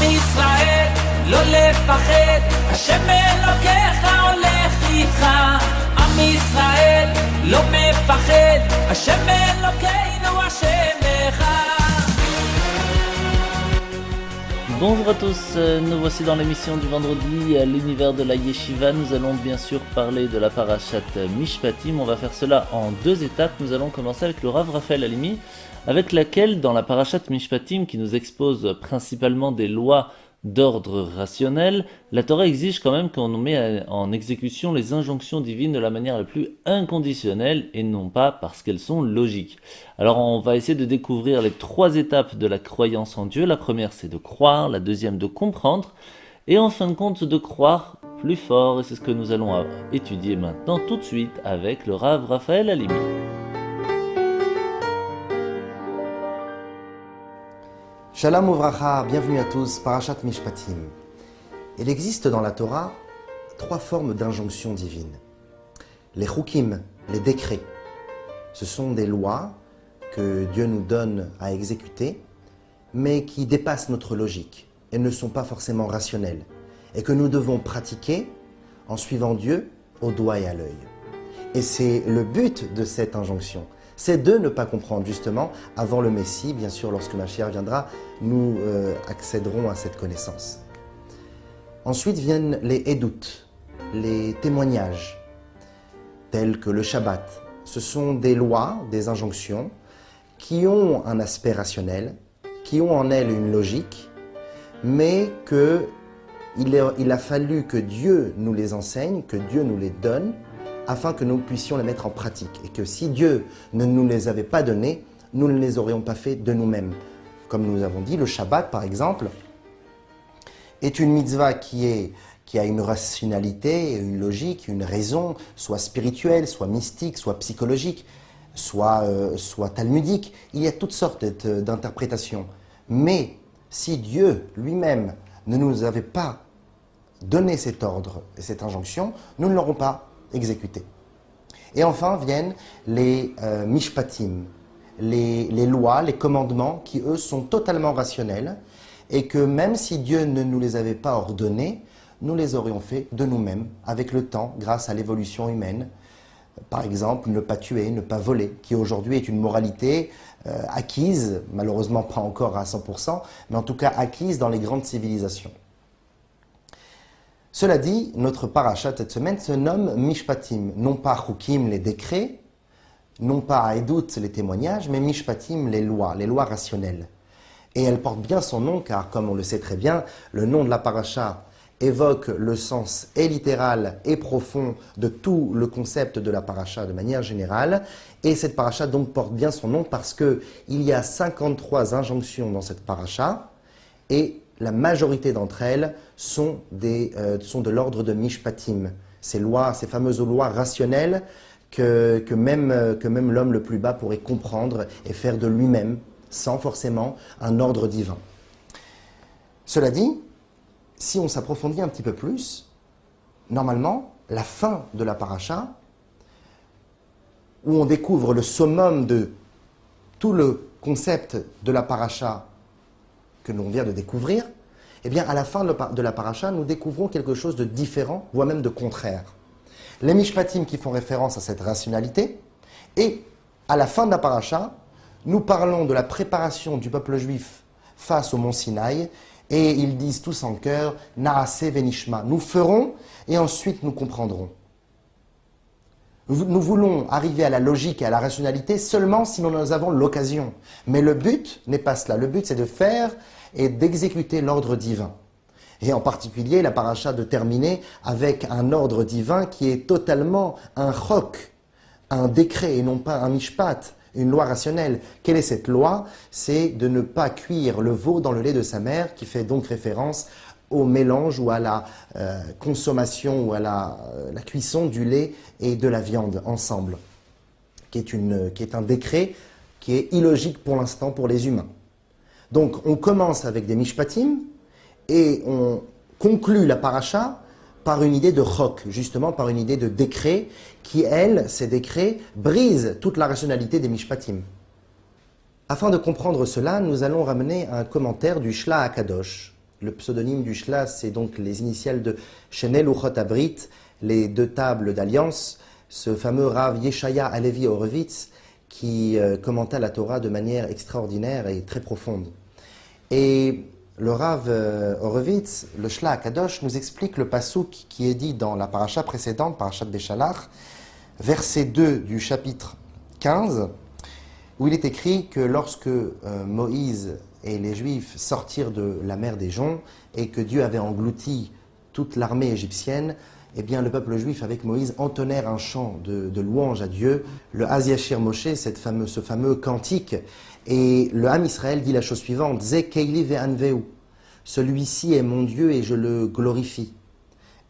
ישראל, לא לפחד, השם אלוקיך הולך איתך. עם ישראל, לא מפחד, השם אלוקינו השם אחד. Bonjour à tous, nous voici dans l'émission du vendredi à l'univers de la Yeshiva. Nous allons bien sûr parler de la parashat Mishpatim. On va faire cela en deux étapes. Nous allons commencer avec le Rav Raphaël Halimi, avec laquelle, dans la parashat Mishpatim, qui nous expose principalement des lois d'ordre rationnel, la Torah exige quand même qu'on nous met en exécution les injonctions divines de la manière la plus inconditionnelle et non pas parce qu'elles sont logiques. Alors on va essayer de découvrir les trois étapes de la croyance en Dieu. La première c'est de croire, la deuxième de comprendre et en fin de compte de croire plus fort. Et c'est ce que nous allons étudier maintenant tout de suite avec le Rav Raphaël Halimi. Shalom Uvracha, bienvenue à tous, Parashat Mishpatim. Il existe dans la Torah trois formes d'injonctions divines. Les chukim, les décrets, ce sont des lois que Dieu nous donne à exécuter, mais qui dépassent notre logique et ne sont pas forcément rationnelles, et que nous devons pratiquer en suivant Dieu au doigt et à l'œil. Et c'est le but de cette injonction. C'est de ne pas comprendre justement avant le Messie. Bien sûr, lorsque Mashiach viendra, nous accéderons à cette connaissance. Ensuite viennent les edut, les témoignages, tels que le Shabbat. Ce sont des lois, des injonctions qui ont un aspect rationnel, qui ont en elles une logique, mais qu'il a fallu que Dieu nous les enseigne, que Dieu nous les donne, afin que nous puissions les mettre en pratique. Et que si Dieu ne nous les avait pas donnés, nous ne les aurions pas fait de nous-mêmes. Comme nous avons dit, le Shabbat, par exemple, est une mitzvah qui a une rationalité, une logique, une raison, soit spirituelle, soit mystique, soit psychologique, soit talmudique. Il y a toutes sortes d'interprétations. Mais si Dieu lui-même ne nous avait pas donné cet ordre et cette injonction, nous ne l'aurons pas exécuté. Et enfin viennent les mishpatim, les lois, les commandements qui eux sont totalement rationnels et que même si Dieu ne nous les avait pas ordonnés, nous les aurions fait de nous-mêmes avec le temps grâce à l'évolution humaine. Par exemple, ne pas tuer, ne pas voler, qui aujourd'hui est une moralité acquise, malheureusement pas encore à 100%, mais en tout cas acquise dans les grandes civilisations. Cela dit, notre parashat cette semaine se nomme Mishpatim, non pas Chukim, les décrets, non pas Edut, les témoignages, mais Mishpatim, les lois rationnelles. Et elle porte bien son nom car, comme on le sait très bien, le nom de la parasha évoque le sens et littéral et profond de tout le concept de la parasha de manière générale. Et cette parasha donc porte bien son nom parce qu'il y a 53 injonctions dans cette parasha et la majorité d'entre elles sont de l'ordre de Mishpatim, ces fameuses lois rationnelles que même l'homme le plus bas pourrait comprendre et faire de lui-même, sans forcément un ordre divin. Cela dit, si on s'approfondit un petit peu plus, normalement, la fin de la paracha, où on découvre le summum de tout le concept de la paracha que l'on vient de découvrir, eh bien, à la fin de la paracha, nous découvrons quelque chose de différent, voire même de contraire. Les mishpatim qui font référence à cette rationalité, et à la fin de la paracha, nous parlons de la préparation du peuple juif face au mont Sinaï, et ils disent tous en chœur, Naase venishma, nous ferons, et ensuite nous comprendrons. Nous voulons arriver à la logique et à la rationalité seulement si nous en avons l'occasion. Mais le but n'est pas cela. Le but, c'est de faire et d'exécuter l'ordre divin. Et en particulier, la paracha de terminer avec un ordre divin qui est totalement un chok, un décret et non pas un mishpat, une loi rationnelle. Quelle est cette loi? C'est de ne pas cuire le veau dans le lait de sa mère, qui fait donc référence au mélange ou à la consommation ou à la cuisson du lait et de la viande ensemble, qui est un décret qui est illogique pour l'instant pour les humains. Donc on commence avec des mishpatim et on conclut la paracha par une idée de chok, justement par une idée de décret qui, ces décrets, brisent toute la rationalité des mishpatim. Afin de comprendre cela, nous allons ramener un commentaire du Shla HaKadosh, Le pseudonyme du Shla, c'est donc les initiales de Shenel Uchot Abrit, les deux tables d'alliance, ce fameux Rav Yeshaya Alevi Horowitz qui commenta la Torah de manière extraordinaire et très profonde. Et le Rav Horowitz, le Shla Kadosh, nous explique le passouk qui est dit dans la paracha précédente, parachat Beshalach, verset 2 du chapitre 15, où il est écrit que lorsque Moïse et les Juifs sortirent de la mer des Joncs et que Dieu avait englouti toute l'armée égyptienne, eh bien le peuple juif avec Moïse entonnèrent un chant de louange à Dieu, le Hazyashir Moshe, ce fameux cantique. Et le Ham Israël dit la chose suivante, Ze Keili ve'anveu, celui-ci est mon Dieu et je le glorifie.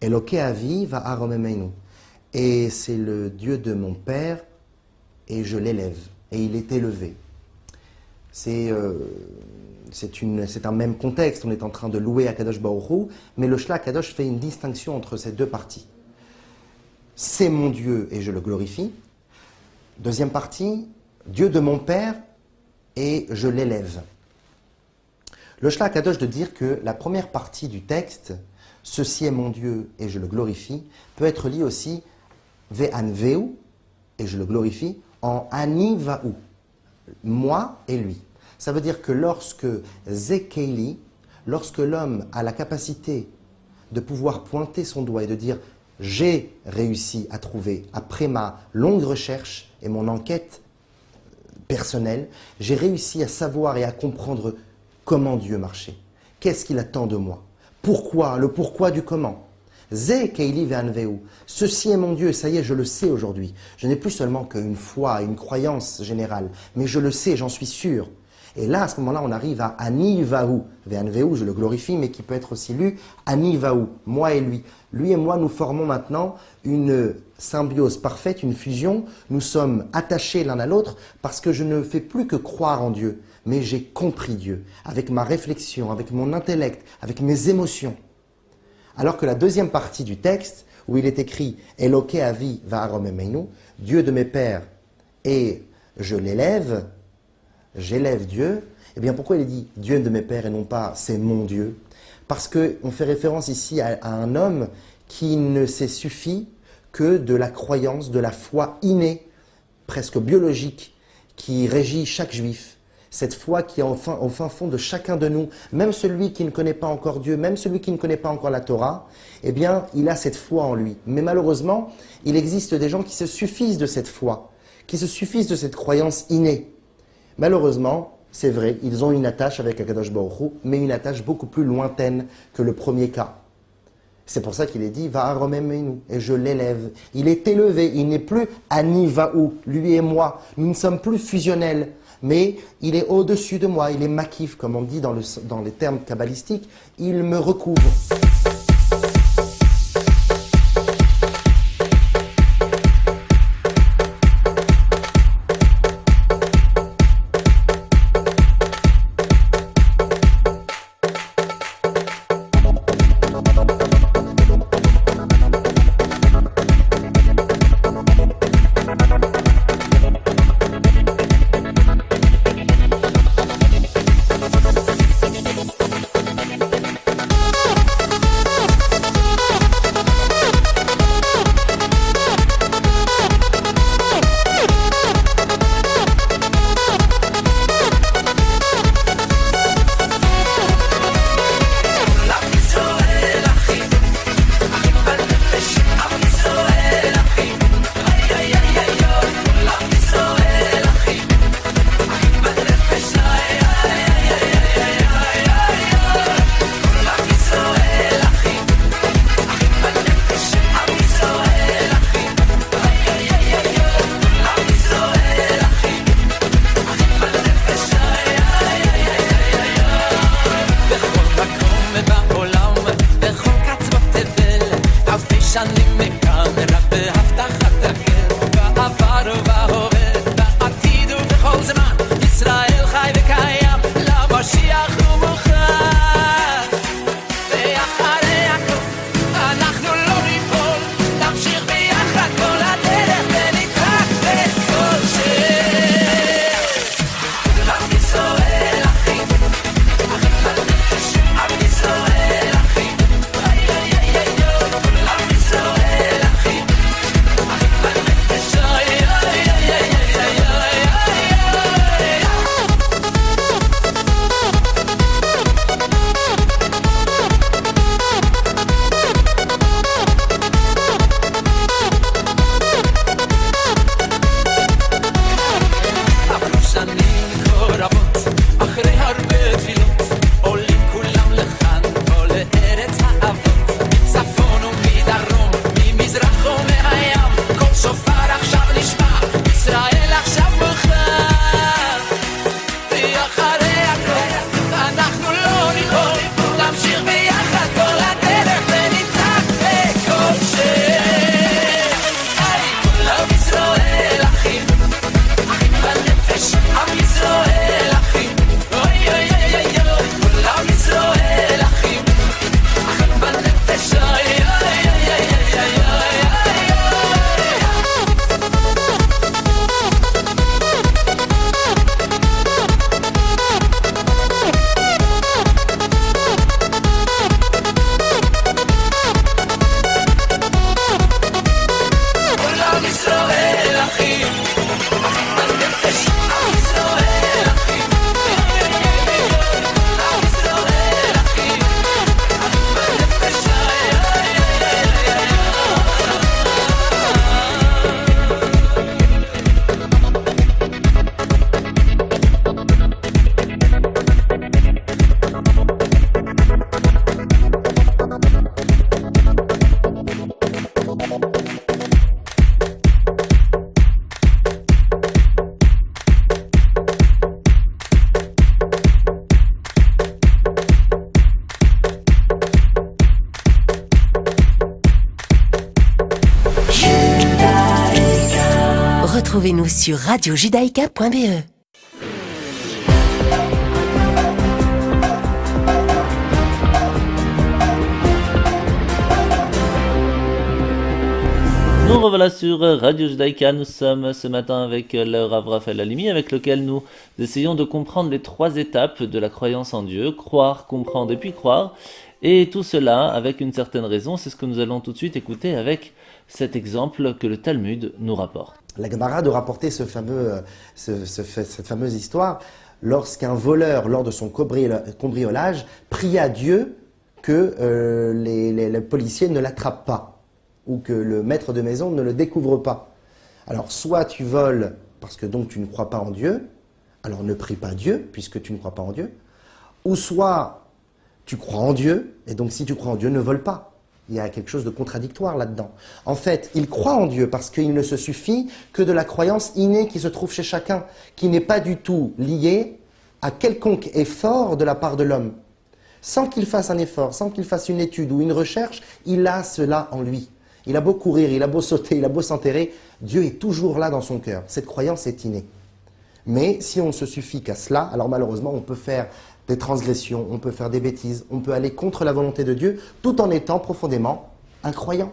Eloke avi va'aromemenu, et c'est le Dieu de mon père et je l'élève, et il est élevé. C'est un même contexte, on est en train de louer Akadosh Baruch Hu, mais le Shla Kadosh fait une distinction entre ces deux parties. C'est mon Dieu et je le glorifie. Deuxième partie, Dieu de mon père et je l'élève. Le Shla Kadosh de dire que la première partie du texte, ceci est mon Dieu et je le glorifie, peut être lié aussi ve'anveu et je le glorifie en ani va'u, moi et lui. Ça veut dire que lorsque Zekeili, lorsque l'homme a la capacité de pouvoir pointer son doigt et de dire « j'ai réussi à trouver, après ma longue recherche et mon enquête personnelle, j'ai réussi à savoir et à comprendre comment Dieu marchait. Qu'est-ce qu'il attend de moi? Pourquoi? Le pourquoi du comment. Zekeili ve'anveu. Ceci est mon Dieu, ça y est, je le sais aujourd'hui. Je n'ai plus seulement qu'une foi, une croyance générale, mais je le sais, j'en suis sûr. Et là, à ce moment-là, on arrive à Ani Vahu. Ve'anveu, je le glorifie, mais qui peut être aussi lu Ani Vahu, moi et lui. Lui et moi, nous formons maintenant une symbiose parfaite, une fusion. Nous sommes attachés l'un à l'autre parce que je ne fais plus que croire en Dieu, mais j'ai compris Dieu, avec ma réflexion, avec mon intellect, avec mes émotions. Alors que la deuxième partie du texte, où il est écrit « Eloke avi va'aromemenu » Dieu de mes pères et je l'élève, j'élève Dieu, eh bien pourquoi il est dit « Dieu de mes pères » et non pas « c'est mon Dieu » Parce qu'on fait référence ici à un homme qui ne s'est suffi que de la croyance, de la foi innée, presque biologique, qui régit chaque juif. Cette foi qui est au fin fond de chacun de nous, même celui qui ne connaît pas encore Dieu, même celui qui ne connaît pas encore la Torah, eh bien, il a cette foi en lui. Mais malheureusement, il existe des gens qui se suffisent de cette foi, qui se suffisent de cette croyance innée. Malheureusement, c'est vrai, ils ont une attache avec Akadosh Baruch Hu, mais une attache beaucoup plus lointaine que le premier cas. C'est pour ça qu'il est dit « Va'aromemenu » et je l'élève. Il est élevé, il n'est plus « Ani va'u », lui et moi. Nous ne sommes plus fusionnels. Mais il est au-dessus de moi, il est makif, comme on dit dans les termes kabbalistiques, il me recouvre. sur radiojudaïka.be. Nous revoilà sur Radio Judaïka. Nous sommes ce matin avec le Rav Raphaël Halimi, avec lequel nous essayons de comprendre les 3 étapes de la croyance en Dieu: croire, comprendre et puis croire. Et tout cela avec une certaine raison. C'est ce que nous allons tout de suite écouter avec cet exemple que le Talmud nous rapporte. La Gemara de rapporter cette fameuse histoire lorsqu'un voleur, lors de son cambriolage, prie à Dieu que les policiers ne l'attrapent pas, ou que le maître de maison ne le découvre pas. Alors, soit tu voles parce que donc tu ne crois pas en Dieu, alors ne prie pas Dieu puisque tu ne crois pas en Dieu, ou soit tu crois en Dieu, et donc si tu crois en Dieu, ne vole pas. Il y a quelque chose de contradictoire là-dedans. En fait, il croit en Dieu parce qu'il ne se suffit que de la croyance innée qui se trouve chez chacun, qui n'est pas du tout liée à quelconque effort de la part de l'homme. Sans qu'il fasse un effort, sans qu'il fasse une étude ou une recherche, il a cela en lui. Il a beau courir, il a beau sauter, il a beau s'enterrer, Dieu est toujours là dans son cœur. Cette croyance est innée. Mais si on ne se suffit qu'à cela, alors malheureusement on peut faire des transgressions, on peut faire des bêtises, on peut aller contre la volonté de Dieu tout en étant profondément incroyant.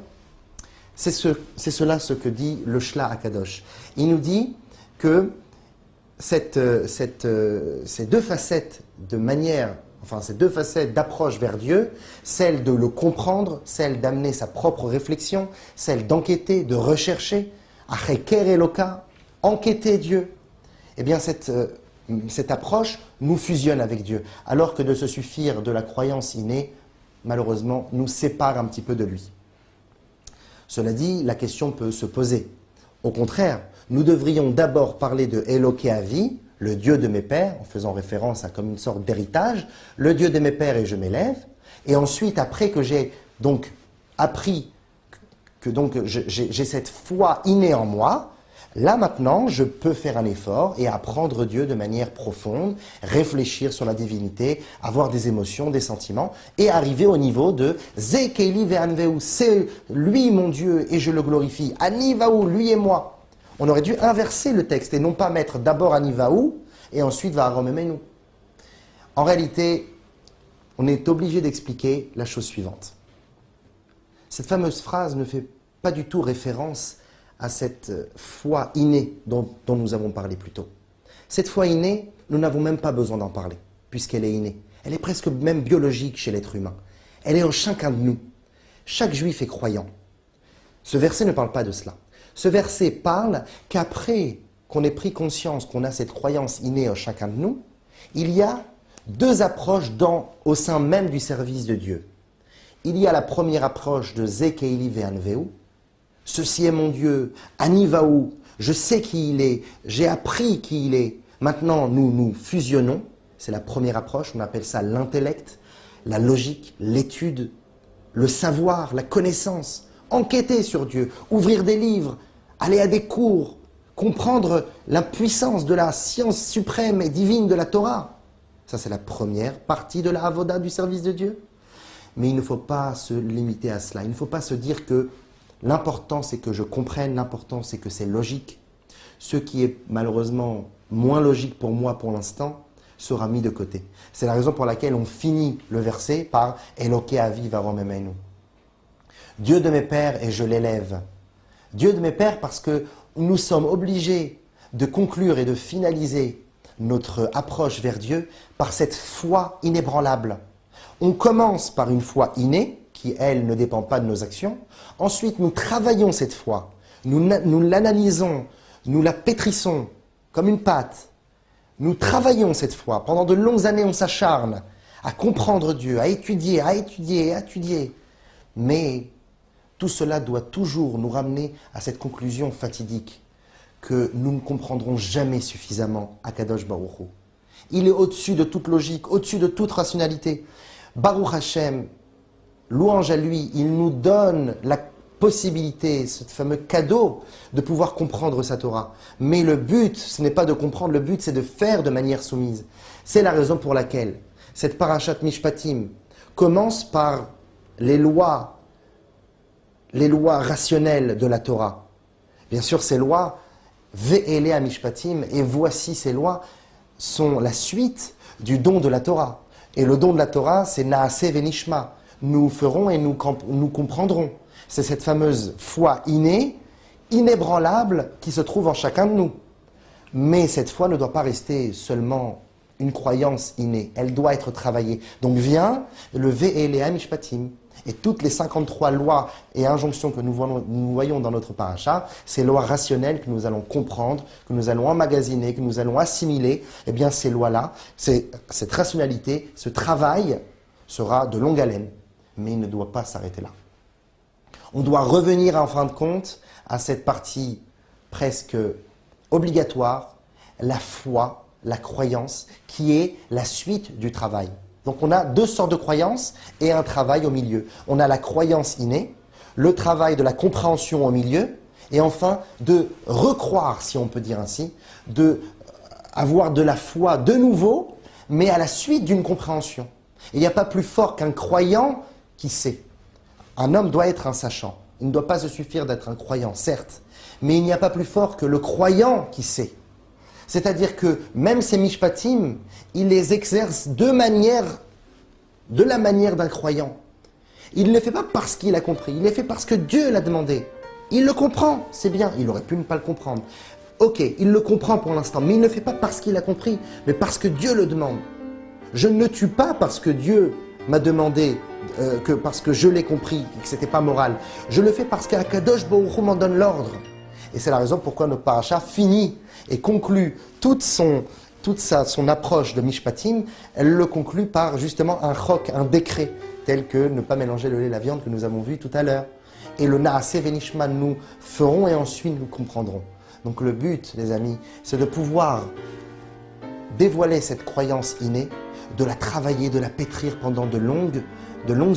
C'est cela ce que dit le Shla Akadosh. Il nous dit que ces 2 facettes de manière, ces 2 facettes d'approche vers Dieu, celle de le comprendre, celle d'amener sa propre réflexion, celle d'enquêter, de rechercher, Acheker Eloka, enquêter Dieu, eh bien cette approche nous fusionne avec Dieu, alors que de se suffire de la croyance innée, malheureusement, nous sépare un petit peu de lui. Cela dit, la question peut se poser. Au contraire, nous devrions d'abord parler de Eloké Avi, le Dieu de mes pères, en faisant référence à comme une sorte d'héritage, le Dieu de mes pères et je m'élève, et ensuite, après que j'ai donc appris, que donc j'ai cette foi innée en moi, là maintenant, je peux faire un effort et apprendre Dieu de manière profonde, réfléchir sur la divinité, avoir des émotions, des sentiments, et arriver au niveau de Ze Keili Ve'anveu, c'est lui mon Dieu et je le glorifie, Anivaou, lui et moi. On aurait dû inverser le texte et non pas mettre d'abord Anivaou et ensuite Va'aromemenu. En réalité, on est obligé d'expliquer la chose suivante. Cette fameuse phrase ne fait pas du tout référence à cette foi innée dont nous avons parlé plus tôt. Cette foi innée, nous n'avons même pas besoin d'en parler, puisqu'elle est innée. Elle est presque même biologique chez l'être humain. Elle est en chacun de nous. Chaque juif est croyant. Ce verset ne parle pas de cela. Ce verset parle qu'après qu'on ait pris conscience qu'on a cette croyance innée en chacun de nous, il y a 2 approches au sein même du service de Dieu. Il y a la première approche de Ze Keili Ve'anveu, ceci est mon Dieu, Anivaou, je sais qui il est, j'ai appris qui il est. Maintenant, nous fusionnons. C'est la première approche, on appelle ça l'intellect, la logique, l'étude, le savoir, la connaissance. Enquêter sur Dieu, ouvrir des livres, aller à des cours, comprendre la puissance de la science suprême et divine de la Torah. Ça, c'est la première partie de la avoda du service de Dieu. Mais il ne faut pas se limiter à cela. Il ne faut pas se dire que l'important, c'est que je comprenne, l'important, c'est que c'est logique. Ce qui est malheureusement moins logique pour moi pour l'instant sera mis de côté. C'est la raison pour laquelle on finit le verset par « Eloké Avi Va'aromemenu ». Dieu de mes pères et je l'élève. Dieu de mes pères parce que nous sommes obligés de conclure et de finaliser notre approche vers Dieu par cette foi inébranlable. On commence par une foi innée, qui elle ne dépend pas de nos actions. Ensuite, nous travaillons cette foi. Nous l'analysons, nous la pétrissons comme une pâte. Nous travaillons cette foi. Pendant de longues années, on s'acharne à comprendre Dieu, à étudier, à étudier. Mais tout cela doit toujours nous ramener à cette conclusion fatidique que nous ne comprendrons jamais suffisamment Akadosh Baruch Hu. Il est au-dessus de toute logique, au-dessus de toute rationalité. Baruch Hashem, louange à lui, il nous donne la possibilité, ce fameux cadeau de pouvoir comprendre sa Torah. Mais le but, ce n'est pas de comprendre, le but c'est de faire de manière soumise. C'est la raison pour laquelle cette parashat Mishpatim commence par les lois rationnelles de la Torah. Bien sûr, ces lois Ve'ele hamishpatim, et voici ces lois, sont la suite du don de la Torah. Et le don de la Torah, c'est Naaseh venishma. Nous ferons et nous comprendrons. C'est cette fameuse foi innée, inébranlable, qui se trouve en chacun de nous. Mais cette foi ne doit pas rester seulement une croyance innée. Elle doit être travaillée. Donc vient le Ve'ele hamishpatim. Et toutes les 53 lois et injonctions que nous voyons dans notre paracha, ces lois rationnelles que nous allons comprendre, que nous allons emmagasiner, que nous allons assimiler, eh bien ces lois-là, cette rationalité, ce travail sera de longue haleine. Mais il ne doit pas s'arrêter là. On doit revenir en fin de compte à cette partie presque obligatoire, la foi, la croyance, qui est la suite du travail. Donc on a deux sortes de croyances et un travail au milieu. On a la croyance innée, le travail de la compréhension au milieu, et enfin de recroire, si on peut dire ainsi, de avoir de la foi de nouveau, mais à la suite d'une compréhension. Et il n'y a pas plus fort qu'un croyant qui sait. Un homme doit être un sachant. Il ne doit pas se suffire d'être un croyant, certes, mais il n'y a pas plus fort que le croyant qui sait. C'est-à-dire que même ces mishpatim, il les exerce de la manière d'un croyant. Il ne le fait pas parce qu'il a compris, il le fait parce que Dieu l'a demandé. Il le comprend, c'est bien, il aurait pu ne pas le comprendre. Ok, il le comprend pour l'instant, mais il ne le fait pas parce qu'il a compris, mais parce que Dieu le demande. Je ne tue pas parce que Dieu m'a demandé, parce que je l'ai compris, et que ce n'était pas moral. Je le fais parce qu'Akadosh Baruch Hu m'en donne l'ordre. Et c'est la raison pourquoi notre paracha finit et conclut toute son approche de Mishpatim. Elle le conclut par justement un chok, un décret, tel que ne pas mélanger le lait et la viande que nous avons vu tout à l'heure. Et le Naaseh venishma, nous ferons et ensuite nous comprendrons. Donc le but, les amis, c'est de pouvoir dévoiler cette croyance innée, de la travailler, de la pétrir pendant de longues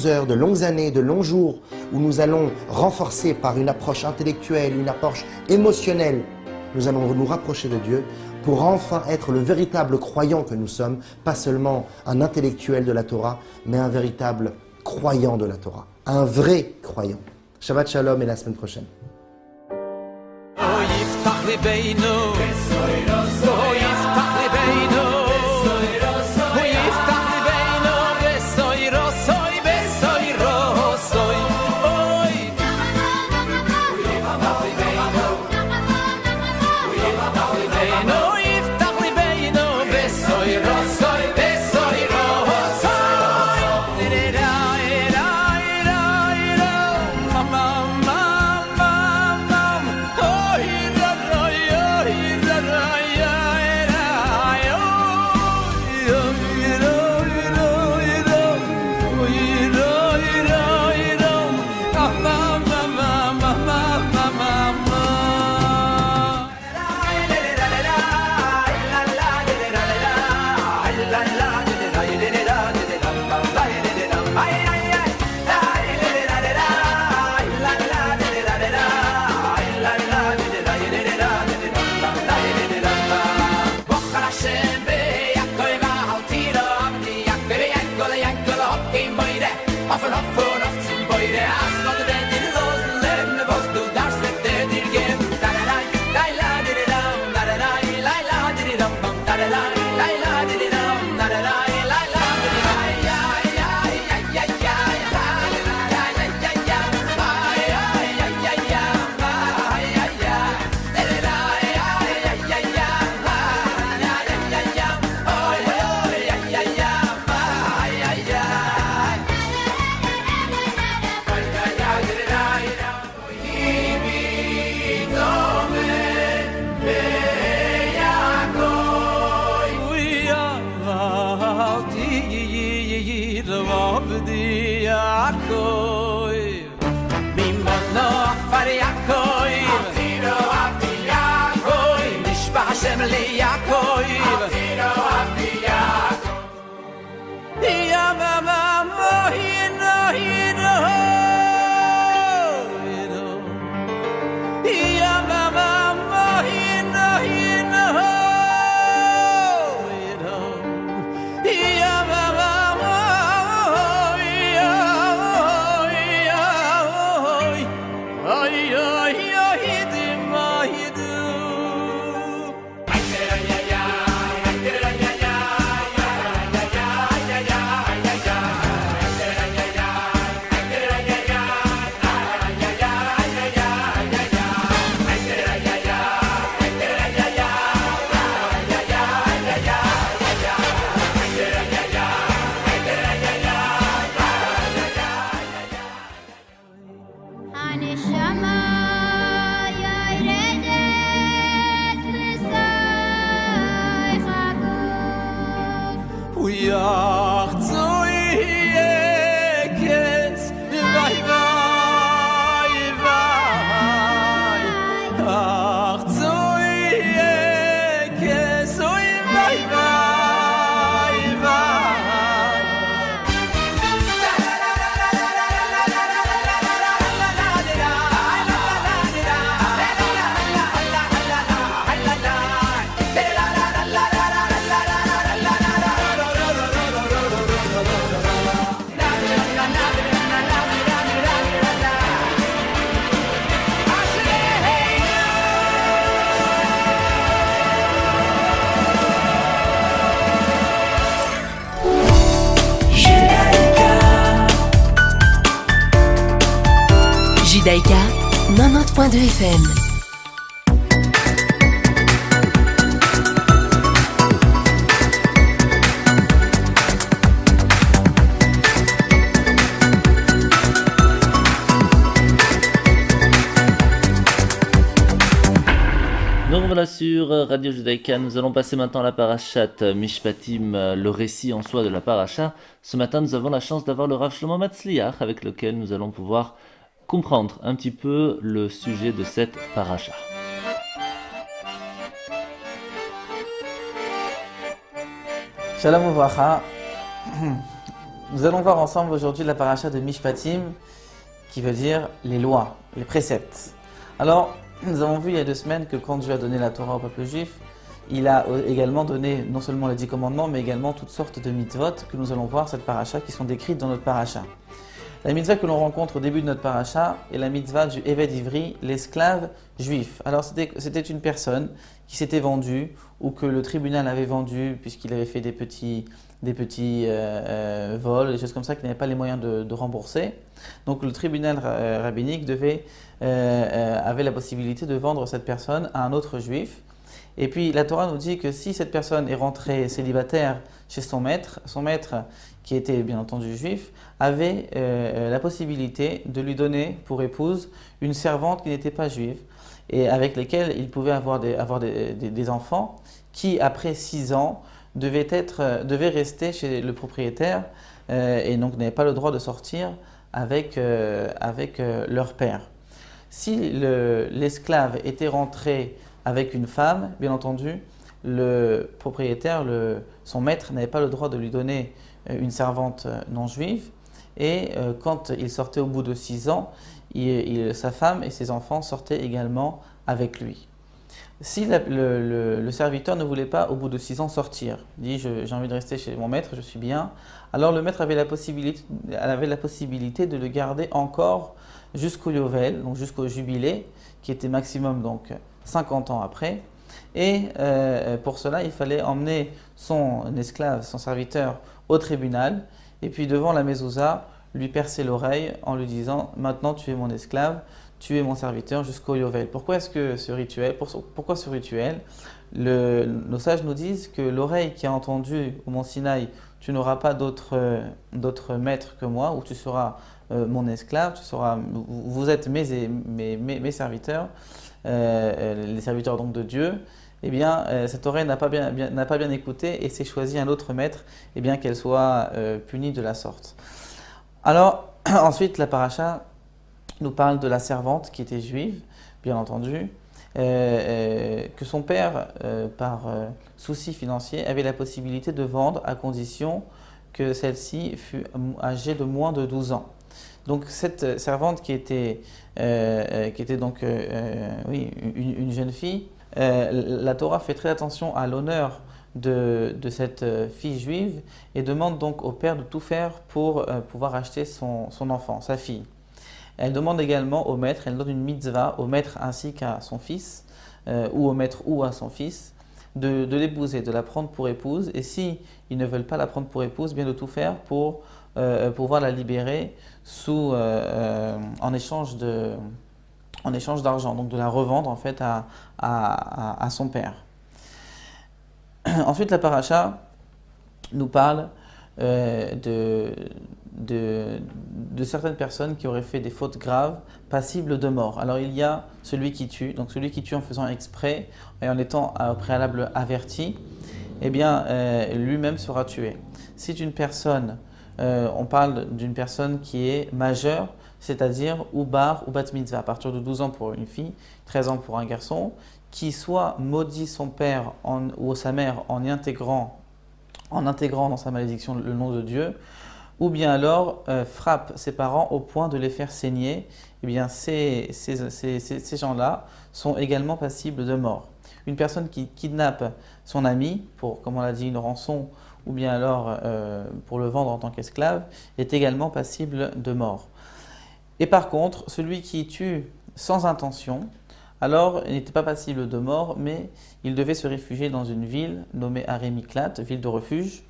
heures, de longues années, de longs jours, où nous allons renforcer par une approche intellectuelle, une approche émotionnelle, nous allons nous rapprocher de Dieu pour enfin être le véritable croyant que nous sommes, pas seulement un intellectuel de la Torah, mais un véritable croyant de la Torah, un vrai croyant. Shabbat Shalom et la semaine prochaine. Judaïka 90.2 FM. Donc voilà sur Radio Judaïka, nous allons passer maintenant à la parashat Mishpatim, le récit en soi de la paracha. Ce matin, nous avons la chance d'avoir le Rav Shlomo Matzliach avec lequel nous allons pouvoir comprendre un petit peu le sujet de cette paracha. Shalom Uvracha. Nous allons voir ensemble aujourd'hui la paracha de Mishpatim, qui veut dire les lois, les préceptes. Alors, nous avons vu il y a 2 semaines que quand Dieu a donné la Torah au peuple juif, il a également donné non seulement les 10 commandements, mais également toutes sortes de mitzvot que nous allons voir cette paracha, qui sont décrites dans notre paracha. La mitzvah que l'on rencontre au début de notre paracha est la mitzvah du Eved Ivri, l'esclave juif. Alors c'était une personne qui s'était vendue ou que le tribunal avait vendu puisqu'il avait fait des petits vols, des choses comme ça qu'il n'avait pas les moyens de rembourser. Donc le tribunal rabbinique avait la possibilité de vendre cette personne à un autre juif. Et puis la Torah nous dit que si cette personne est rentrée célibataire chez son maître qui était bien entendu juif, avait la possibilité de lui donner pour épouse une servante qui n'était pas juive et avec lesquelles il pouvait avoir des enfants qui, après 6 ans, devaient rester chez le propriétaire et donc n'avaient pas le droit de sortir avec leur père. Si l'esclave était rentré avec une femme, bien entendu, le propriétaire, son maître, n'avait pas le droit de lui donner une servante non juive. Et quand il sortait au bout de 6 ans, sa femme et ses enfants sortaient également avec lui. Si le serviteur ne voulait pas au bout de 6 ans sortir, il dit j'ai envie de rester chez mon maître, je suis bien, alors le maître avait la possibilité de le garder encore jusqu'au Yovel, donc jusqu'au jubilé, qui était maximum donc 50 ans après. Et pour cela, il fallait emmener son esclave, son serviteur, au tribunal, et puis devant la mezouza, lui percer l'oreille en lui disant « Maintenant tu es mon esclave, tu es mon serviteur jusqu'au Yovel ». Pourquoi ce rituel Nos sages nous disent que l'oreille qui a entendu au mont Sinaï « Tu n'auras pas d'autre maître que moi » ou « Tu seras mon esclave, vous êtes mes serviteurs », les serviteurs donc de Dieu, eh bien, cette oreille n'a pas bien écouté et s'est choisi un autre maître, eh bien qu'elle soit punie de la sorte. Alors, ensuite, la paracha nous parle de la servante qui était juive, bien entendu, que son père, par souci financier, avait la possibilité de vendre à condition que celle-ci fût âgée de moins de 12 ans. Donc cette servante qui était donc une jeune fille, la Torah fait très attention à l'honneur de cette fille juive et demande donc au père de tout faire pour pouvoir acheter son enfant, sa fille. Elle demande également au maître, elle donne une mitzvah au maître ainsi qu'à son fils, ou au maître ou à son fils, de l'épouser, de la prendre pour épouse, et si ils ne veulent pas la prendre pour épouse, bien de tout faire pour pouvoir la libérer en échange d'argent, donc de la revendre en fait à son père. Ensuite, la paracha nous parle de certaines personnes qui auraient fait des fautes graves, passibles de mort. Alors il y a celui qui tue en faisant exprès et en étant au préalable averti. eh bien, lui-même sera tué. Si une personne, on parle d'une personne qui est majeure, c'est-à-dire ou bar ou bat mitzvah, à partir de 12 ans pour une fille, 13 ans pour un garçon, qui soit maudit son père ou sa mère en intégrant dans sa malédiction le nom de Dieu, ou bien alors frappe ses parents au point de les faire saigner, eh bien ces gens-là sont également passibles de mort. Une personne qui kidnappe son ami pour, comme on l'a dit, une rançon, ou bien alors pour le vendre en tant qu'esclave, est également passible de mort. Et par contre, celui qui tue sans intention, alors il n'était pas passible de mort, mais il devait se réfugier dans une ville nommée Arémiklat, ville de refuge,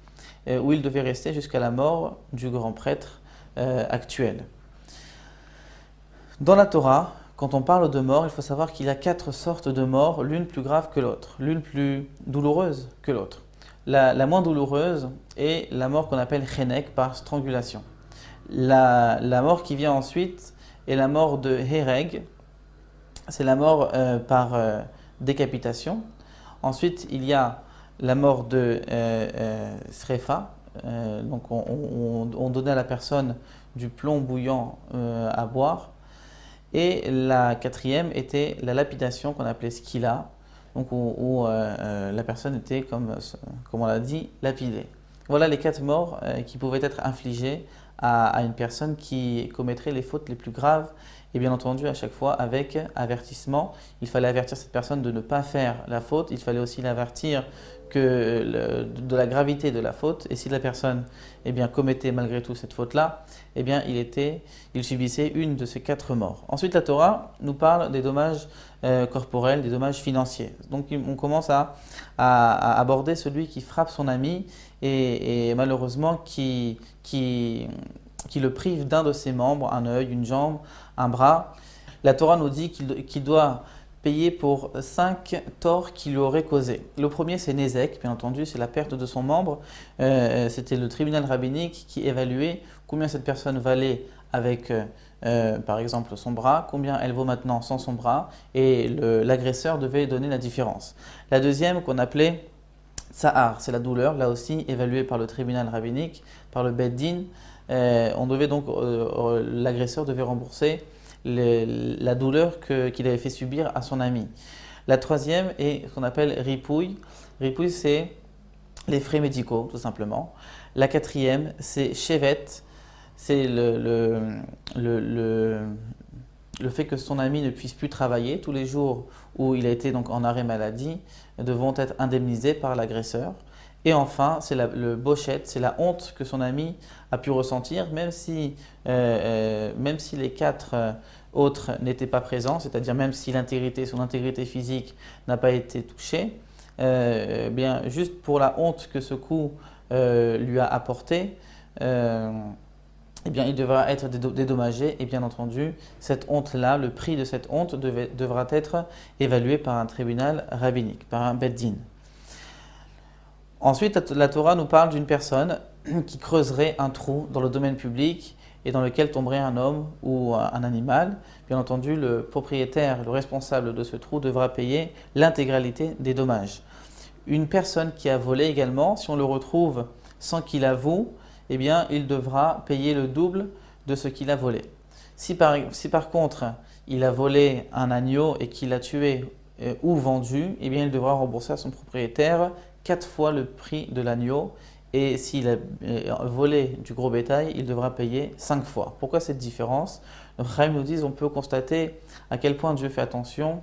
où il devait rester jusqu'à la mort du grand prêtre actuel. Dans la Torah, quand on parle de mort, il faut savoir qu'il y a 4 sortes de morts, l'une plus grave que l'autre, l'une plus douloureuse que l'autre. La moins douloureuse est la mort qu'on appelle chenek par strangulation. La mort qui vient ensuite est la mort de hereg, c'est la mort par décapitation. Ensuite, il y a la mort de srefa, donc on donnait à la personne du plomb bouillant à boire. Et la 4e était la lapidation qu'on appelait skila, donc où la personne était, comme on l'a dit, lapidée. Voilà les 4 morts qui pouvaient être infligées à une personne qui commettrait les fautes les plus graves, et bien entendu à chaque fois avec avertissement. Il fallait avertir cette personne de ne pas faire la faute, il fallait aussi l'avertir de la gravité de la faute, et si la personne commettait malgré tout cette faute-là, il subissait une de ces 4 morts. Ensuite, la Torah nous parle des dommages corporels, des dommages financiers. Donc on commence à aborder celui qui frappe son ami et malheureusement qui le prive d'un de ses membres, un œil, une jambe, un bras. La Torah nous dit qu'il doit payer pour 5 torts qu'il lui aurait causés. Le premier, c'est Nézek, bien entendu, c'est la perte de son membre. C'était le tribunal rabbinique qui évaluait combien cette personne valait avec, par exemple, son bras, combien elle vaut maintenant sans son bras, et l'agresseur devait donner la différence. La deuxième, qu'on appelait Tsahar, c'est la douleur, là aussi évaluée par le tribunal rabbinique, par le Beit Din. L'agresseur devait rembourser la douleur qu'il avait fait subir à son ami. La troisième est ce qu'on appelle ripouille. Ripouille, c'est les frais médicaux, tout simplement. La 4e, c'est chevet. C'est le fait que son ami ne puisse plus travailler. Tous les jours où il a été donc en arrêt maladie devront être indemnisés par l'agresseur. Et enfin, c'est le bochet, c'est la honte que son ami a pu ressentir, même si les 4 autres n'étaient pas présents, c'est-à-dire même si son intégrité physique n'a pas été touchée, juste pour la honte que ce coup lui a apporté, il devra être dédommagé, et bien entendu, cette honte-là, le prix de cette honte devra être évalué par un tribunal rabbinique, par un Beit Din. Ensuite, la Torah nous parle d'une personne qui creuserait un trou dans le domaine public et dans lequel tomberait un homme ou un animal. Bien entendu, le propriétaire, le responsable de ce trou devra payer l'intégralité des dommages. Une personne qui a volé également, si on le retrouve sans qu'il avoue, il devra payer le double de ce qu'il a volé. Si par contre, il a volé un agneau et qu'il l'a tué ou vendu, il devra rembourser à son propriétaire 4 fois le prix de l'agneau, et s'il a volé du gros bétail, il devra payer 5 fois. Pourquoi cette différence? Les Chaim nous disent on peut constater à quel point Dieu fait attention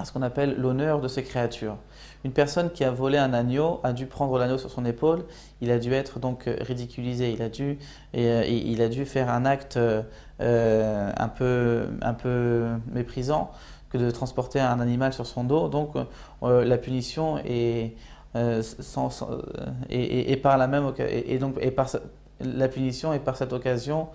à ce qu'on appelle l'honneur de ses créatures. Une personne qui a volé un agneau a dû prendre l'agneau sur son épaule, il a dû être donc ridiculisé, il a dû faire un acte un peu méprisant que de transporter un animal sur son dos. Donc la punition est la punition est par cette occasion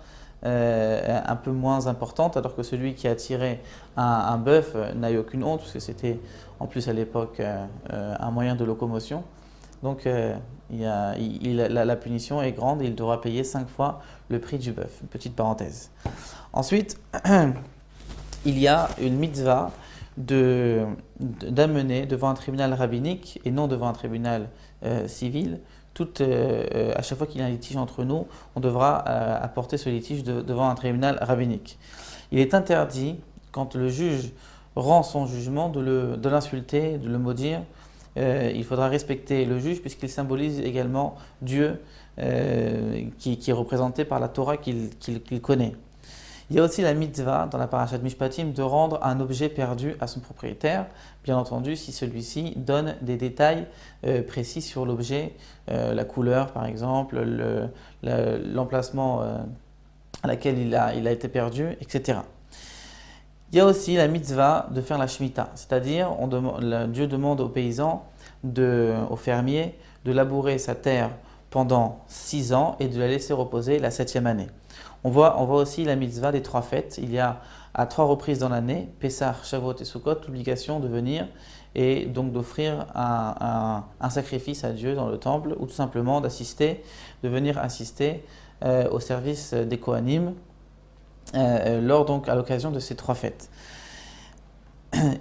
un peu moins importante, alors que celui qui a tiré un bœuf n'a eu aucune honte, parce que c'était en plus à l'époque un moyen de locomotion. Donc la punition est grande et il devra payer 5 fois le prix du bœuf. Une petite parenthèse. Ensuite, il y a une mitzvah d'amener devant un tribunal rabbinique et non devant un tribunal civil. À chaque fois qu'il y a un litige entre nous, on devra apporter ce litige devant un tribunal rabbinique. Il est interdit, quand le juge rend son jugement, de l'insulter, de le maudire. Il faudra respecter le juge puisqu'il symbolise également Dieu qui est représenté par la Torah qu'il connaît. Il y a aussi la mitzvah dans la parashat Mishpatim de rendre un objet perdu à son propriétaire, bien entendu si celui-ci donne des détails précis sur l'objet, la couleur par exemple, l'emplacement à laquelle il a été perdu, etc. Il y a aussi la mitzvah de faire la shemitah, c'est-à-dire Dieu demande aux paysans, aux fermiers, de labourer sa terre pendant 6 ans et de la laisser reposer la 7e année. On voit aussi la mitzvah des 3 fêtes. Il y a à 3 reprises dans l'année, Pessah, Shavuot et Sukkot, l'obligation de venir et donc d'offrir un sacrifice à Dieu dans le temple ou tout simplement de venir assister au service des Kohanim à l'occasion de ces 3 fêtes.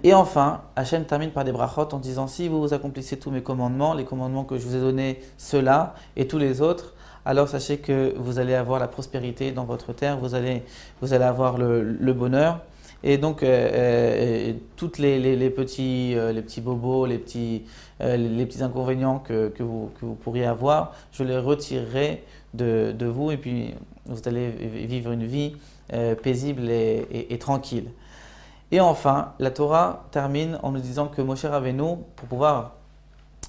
Et enfin, Hachem termine par des brachot en disant: si vous accomplissez tous mes commandements, les commandements que je vous ai donnés, ceux-là et tous les autres, alors sachez que vous allez avoir la prospérité dans votre terre, vous allez avoir le bonheur. Et donc, toutes les petits bobos, les petits inconvénients que vous pourriez avoir, je les retirerai de vous et puis vous allez vivre une vie paisible et tranquille. Et enfin, la Torah termine en nous disant que Moshe Rabbeinu, pour pouvoir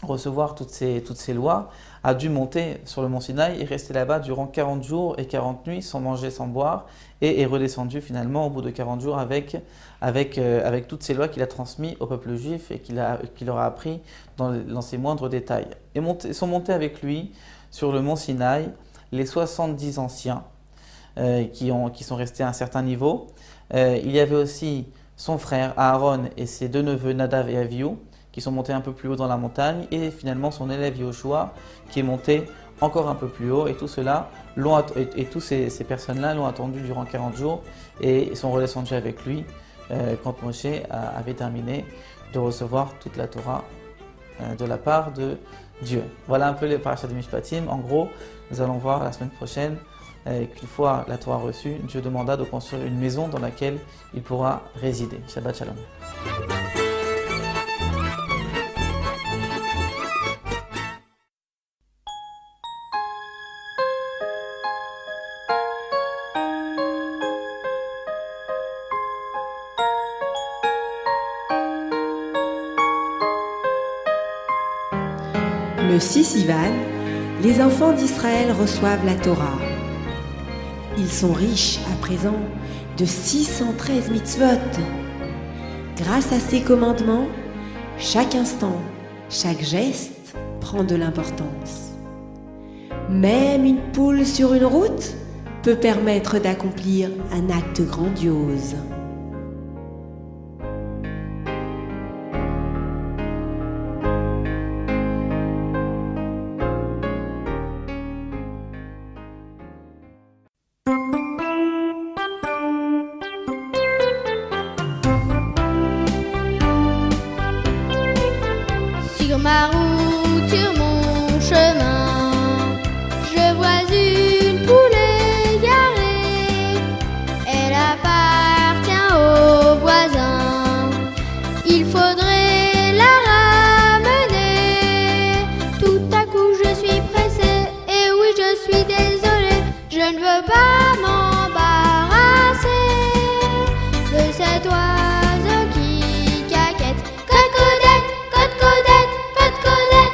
recevoir toutes ces lois, a dû monter sur le mont Sinaï et rester là-bas durant 40 jours et 40 nuits sans manger, sans boire, et est redescendu finalement au bout de 40 jours avec toutes ces lois qu'il a transmises au peuple juif et qu'il leur a appris dans ses moindres détails. Et sont montés avec lui sur le mont Sinaï les 70 anciens qui sont restés à un certain niveau. Il y avait aussi son frère Aaron et ses 2 neveux Nadav et Avihu qui sont montés un peu plus haut dans la montagne, et finalement son élève Yoshua qui est monté encore un peu plus haut, et tout cela, toutes ces personnes-là l'ont attendu durant 40 jours et sont redescendus avec lui quand Moshe avait terminé de recevoir toute la Torah de la part de Dieu. Voilà un peu les parashas de Mishpatim. En gros, nous allons voir la semaine prochaine qu'une fois la Torah reçue, Dieu demanda de construire une maison dans laquelle il pourra résider. Shabbat Shalom. Le 6 Sivan, les enfants d'Israël reçoivent la Torah. Ils sont riches à présent de 613 mitzvot. Grâce à ces commandements, chaque instant, chaque geste prend de l'importance. Même une poule sur une route peut permettre d'accomplir un acte grandiose. Sur ma route, sur mon chemin, je vois une poule égarée. Elle appartient au voisin. Il faudrait la ramener. Tout à coup, je suis pressée. Et oui, je suis désolée. Je ne veux pas m'embarrasser de cet oiseau qui caquette. Cocodette, cocodette, cocodette.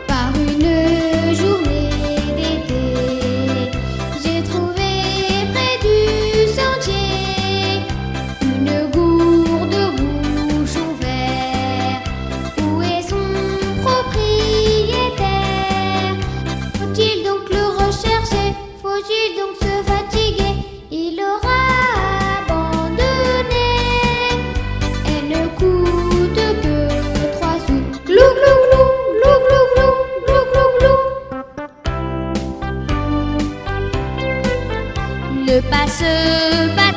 Par une journée d'été, j'ai trouvé près du sentier une gourde bouchon vert. Où est son propriétaire? Faut-il donc le rechercher? Faut-il donc se fatiguer? Il aura abandonné. Elle ne coûte que 3 sous. Glou glou glou, glou glou glou, glou glou glou. Ne passe pas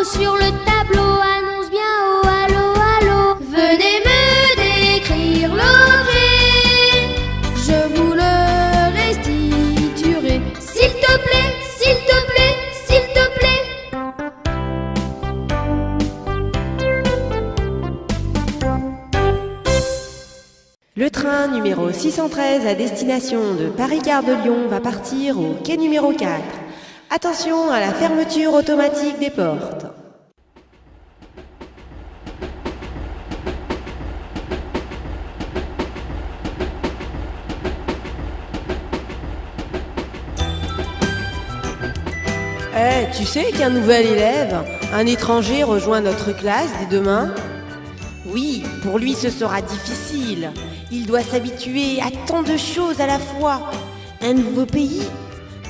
sur le tableau annonce bien oh allô allô. Venez me décrire l'objet, je vous le restituerai. S'il te plaît, s'il te plaît, s'il te plaît. Le train numéro 613 à destination de Paris-Gare de Lyon va partir au quai numéro 4. Attention à la fermeture automatique des portes. Tu sais qu'un nouvel élève, un étranger, rejoint notre classe dès demain? Oui, pour lui ce sera difficile. Il doit s'habituer à tant de choses à la fois. Un nouveau pays,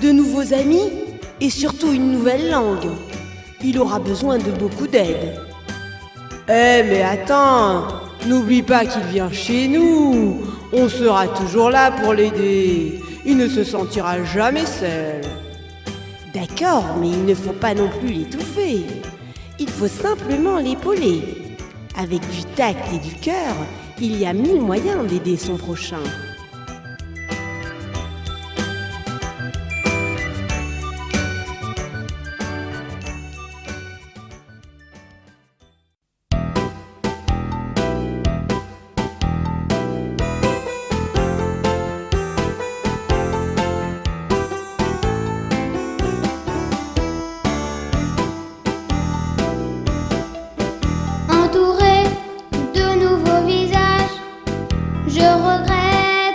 de nouveaux amis et surtout une nouvelle langue. Il aura besoin de beaucoup d'aide. Mais attends, n'oublie pas qu'il vient chez nous. On sera toujours là pour l'aider. Il ne se sentira jamais seul. D'accord, mais il ne faut pas non plus l'étouffer. Il faut simplement l'épauler. Avec du tact et du cœur, il y a 1000 moyens d'aider son prochain. Entouré de nouveaux visages, je regrette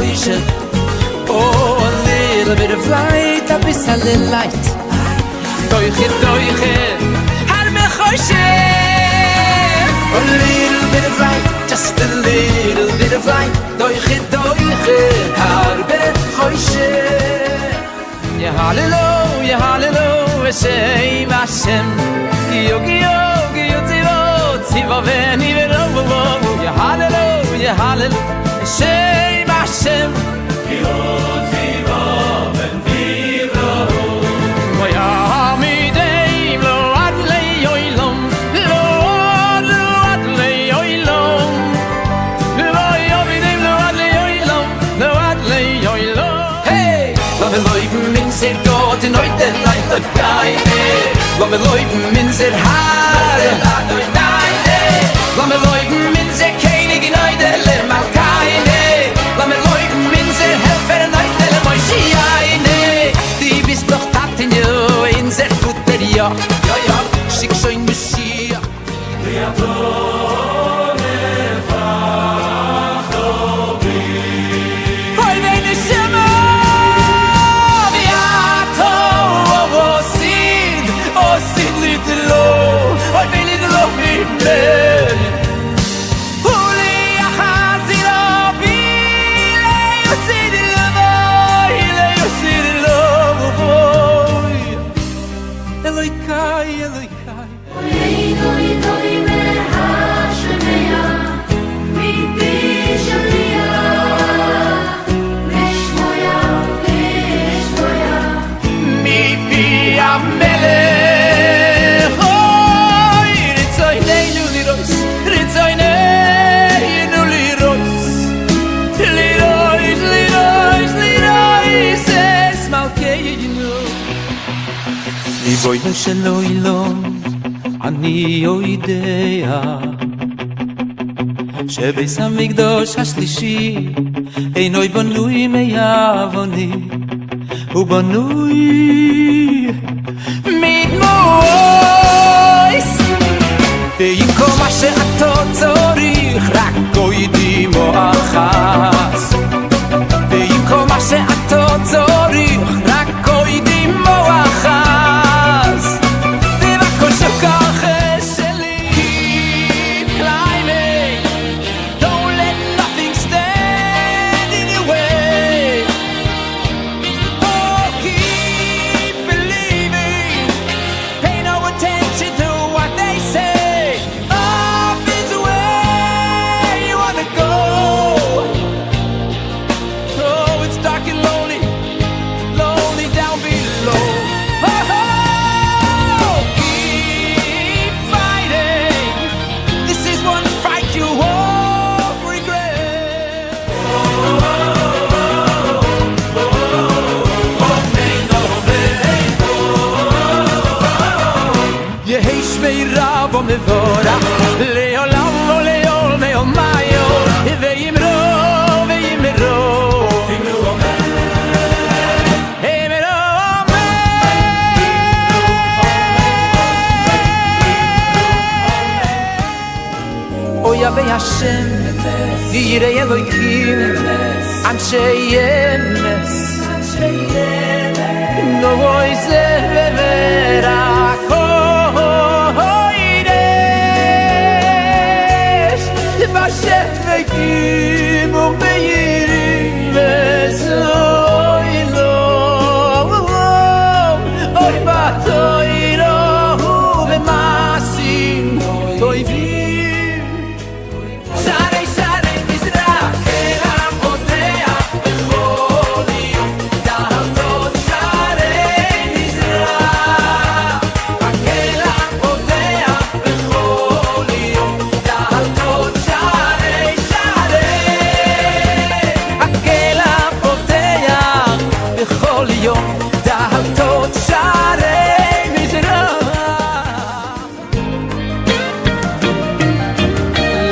choishes. Oh, a little bit of light, a bit of light. Doiche, har me choishes. A little bit of light, just a little bit of light. Doiche, har me choishes. Yeah, hallelujah, hallelujah, Shem Hashem. Yogi, yogi, yotzivot, tzivaveni verovo. Yeah, hallelujah, hallelujah, Shem Hashem. Yotzivaveni verovo. Moya mideim lo ad le'olam, lo ad le'olam. Moya mideim lo ad le'olam, lo ad le'olam. Hey, love and life means it God in heute night the guy. Love me loiben min zet hare Love me loiben min zet kenig in oide le malkaine Love me loiben min zet helfer in oide le moishiaine Die bist doch tat in jo in zet futter ja Ja ja, schick schon Messiah Riatone fachobi Hoi meine Stimme I believe love me man Holy Hazira Bile you see the love you see the love Elokai Elokai Oi me hashmeya mi bishalia Mishmoya Mi pi amele Boyno shelo ilom ani yoidea Shebeis hamikdosh hashlishi Einoi banui meyavoni Hu banui mitmois Veikom asher ato tzorich Rak goydi moachas Veikom asher ato tzorich Rak goydi moachas Mevora Leolam Leol Meomayo Veimro Veimro Oya Ve Hashem Yirei Elokim Anshe Yemes No voice Veverako Shemekim umeirim vezoilo Oy batoiro vemasim toivim Sharei sharei mizrach elam odea bechol yom Daltot sharei mizrach elam odea bechol yom Daltot בכל יום דלתות שערי מזרח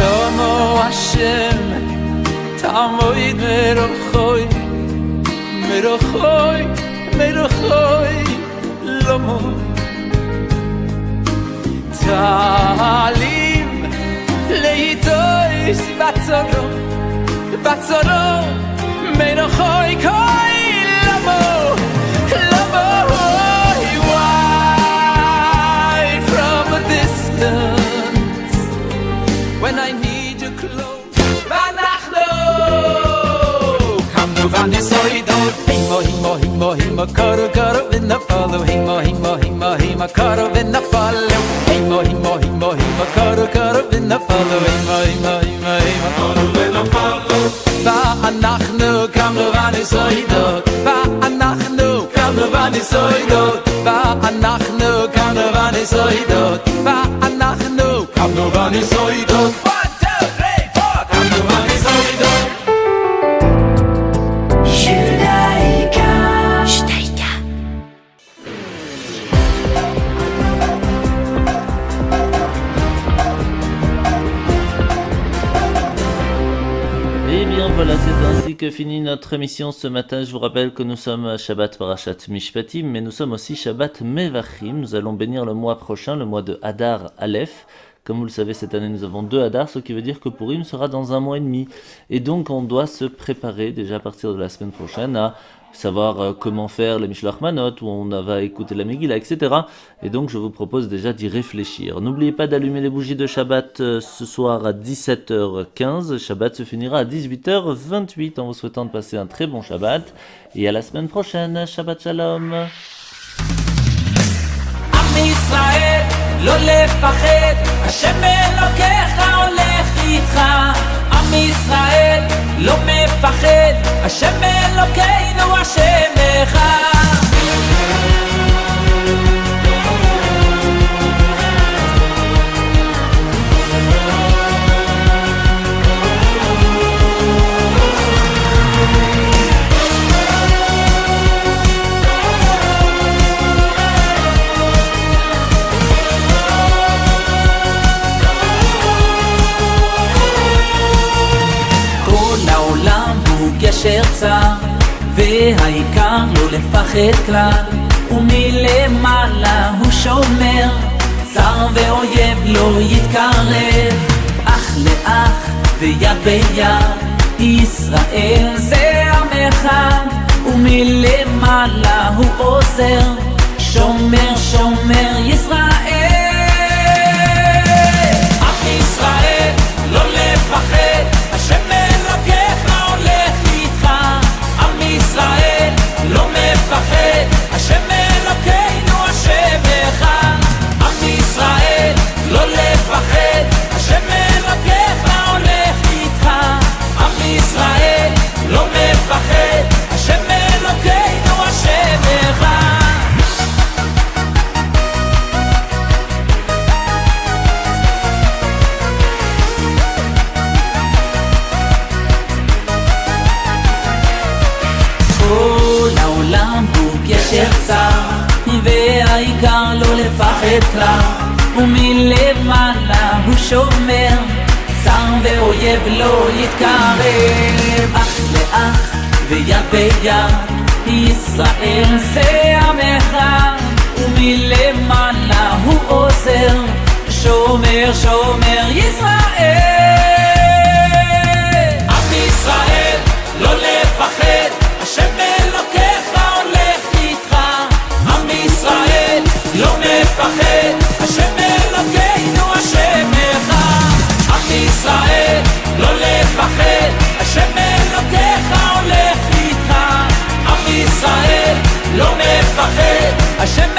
לא מו השם תעמוד מרוחוי מרוחוי מרוחוי לא מו תעלים לאיתויס בצורו בצורו hima kara kara vinna follow hima hima hima hima kara vinna follow hima hima hima hima kara kara vinna follow hima hima hima hima kara vinna follow ואנחנו כמובן יסוידות ואנחנו כמובן יסוידות ואנחנו כמובן יסוידות ואנחנו כמובן יסוידות 1, 2, 3, 4 כמובן יסוידות Et bien voilà, c'est ainsi que finit notre émission ce matin. Je vous rappelle que nous sommes à Shabbat Parashat Mishpatim, mais nous sommes aussi Shabbat Mevachim. Nous allons bénir le mois prochain, le mois de Hadar Aleph. Comme vous le savez, cette année nous avons 2 Hadar, ce qui veut dire que Purim sera dans un mois et demi. Et donc on doit se préparer déjà à partir de la semaine prochaine à savoir comment faire les Mishloach Manot, où on va écouter la Megillah, etc. Et donc je vous propose déjà d'y réfléchir. N'oubliez pas d'allumer les bougies de Shabbat ce soir à 17h15. Shabbat se finira à 18h28 en vous souhaitant de passer un très bon Shabbat. Et à la semaine prochaine. Shabbat Shalom. ישראל, לא לפחד, השם אלוקיך הולך איתך. עם ישראל, לא מפחד, השם אלוקינו השם אחד. גשר צר, והעיקר לא לפחד כלל, ומלמעלה הוא שומר, צר ואויב לא יתקרב, אח לאח ויד ביד, ישראל זה עם אחד, ומלמעלה הוא עוזר, שומר שומר ישראל. עם ישראל לא לפחד, השם אלוקיך ישראל לא מפחד, השם אלוקינו השם אחד. עם ישראל לא לפחד, השם אלוקיך הולך איתך. עם ישראל לא מפחד, השם אלוקינו השם אחד. והעיקר לא לפחד כלל, ומלמעלה הוא שומר, צר ואויב לא יתקרב, אח לאח ויד ביד, ישראל זה עם אחד, ומלמעלה הוא עוזר, שומר שומר ישראל. עם ישראל לא לפחד, השם אלוקיך הולך איתך. עם ישראל לא מפחד, השם אלוקינו השם אחד. עם ישראל לא לפחד, השם אלוקיך הולך איתך. עם ישראל לא מפחד, השם